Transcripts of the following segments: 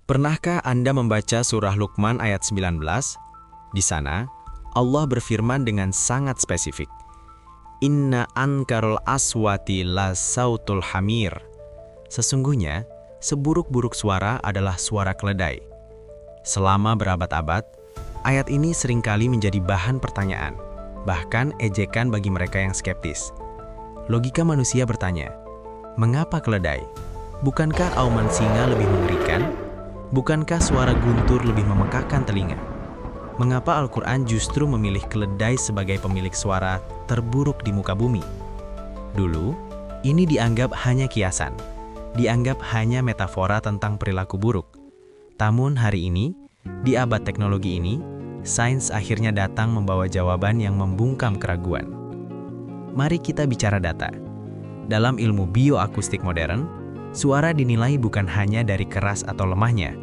Pernahkah Anda membaca surah Luqman ayat 19? Di sana, Allah berfirman dengan sangat spesifik. Inna ankarul aswati la sautul hamir. Sesungguhnya, seburuk-buruk suara adalah suara keledai. Selama berabad-abad, ayat ini seringkali menjadi bahan pertanyaan, bahkan ejekan bagi mereka yang skeptis. Logika manusia bertanya, mengapa keledai? Bukankah auman singa lebih mengerikan? Bukankah suara guntur lebih memekakkan telinga? Mengapa Al-Quran justru memilih keledai sebagai pemilik suara terburuk di muka bumi? Dulu, ini dianggap hanya kiasan, dianggap hanya metafora tentang perilaku buruk. Namun hari ini, di abad teknologi ini, sains akhirnya datang membawa jawaban yang membungkam keraguan. Mari kita bicara data. Dalam ilmu bioakustik modern, suara dinilai bukan hanya dari keras atau lemahnya,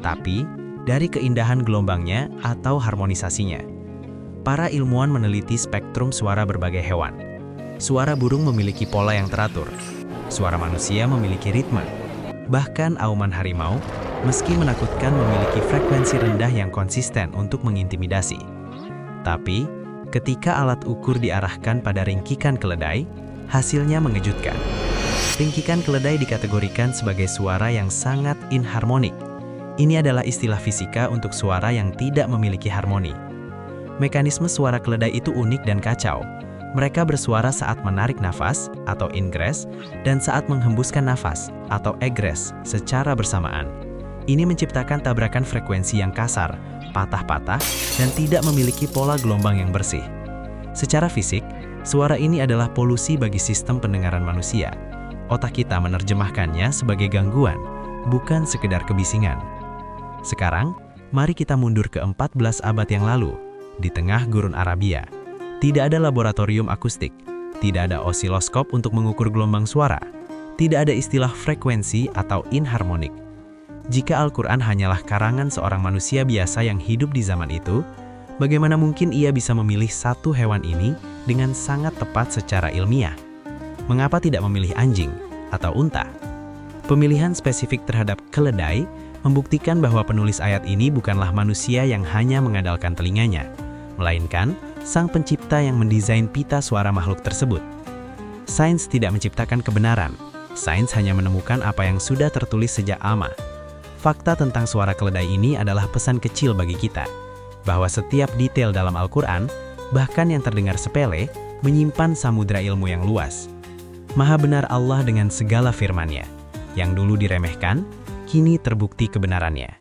tapi dari keindahan gelombangnya atau harmonisasinya. Para ilmuwan meneliti spektrum suara berbagai hewan. Suara burung memiliki pola yang teratur. Suara manusia memiliki ritme. Bahkan auman harimau, meski menakutkan, memiliki frekuensi rendah yang konsisten untuk mengintimidasi. Tapi, ketika alat ukur diarahkan pada ringkikan keledai, hasilnya mengejutkan. Ringkikan keledai dikategorikan sebagai suara yang sangat inharmonik. Ini adalah istilah fisika untuk suara yang tidak memiliki harmoni. Mekanisme suara keledai itu unik dan kacau. Mereka bersuara saat menarik nafas, atau ingress, dan saat menghembuskan nafas, atau egress, secara bersamaan. Ini menciptakan tabrakan frekuensi yang kasar, patah-patah, dan tidak memiliki pola gelombang yang bersih. Secara fisik, suara ini adalah polusi bagi sistem pendengaran manusia. Otak kita menerjemahkannya sebagai gangguan, bukan sekedar kebisingan. Sekarang, mari kita mundur ke 14 abad yang lalu, di tengah gurun Arabia. Tidak ada laboratorium akustik, tidak ada osiloskop untuk mengukur gelombang suara, tidak ada istilah frekuensi atau inharmonik. Jika Al-Quran hanyalah karangan seorang manusia biasa yang hidup di zaman itu, bagaimana mungkin ia bisa memilih satu hewan ini dengan sangat tepat secara ilmiah? Mengapa tidak memilih anjing atau unta? Pemilihan spesifik terhadap keledai membuktikan bahwa penulis ayat ini bukanlah manusia yang hanya mengandalkan telinganya, melainkan sang pencipta yang mendesain pita suara makhluk tersebut. Sains tidak menciptakan kebenaran, sains hanya menemukan apa yang sudah tertulis sejak lama. Fakta tentang suara keledai ini adalah pesan kecil bagi kita, bahwa setiap detail dalam Al-Quran, bahkan yang terdengar sepele, menyimpan samudra ilmu yang luas. Maha benar Allah dengan segala firman-Nya, yang dulu diremehkan, kini terbukti kebenarannya.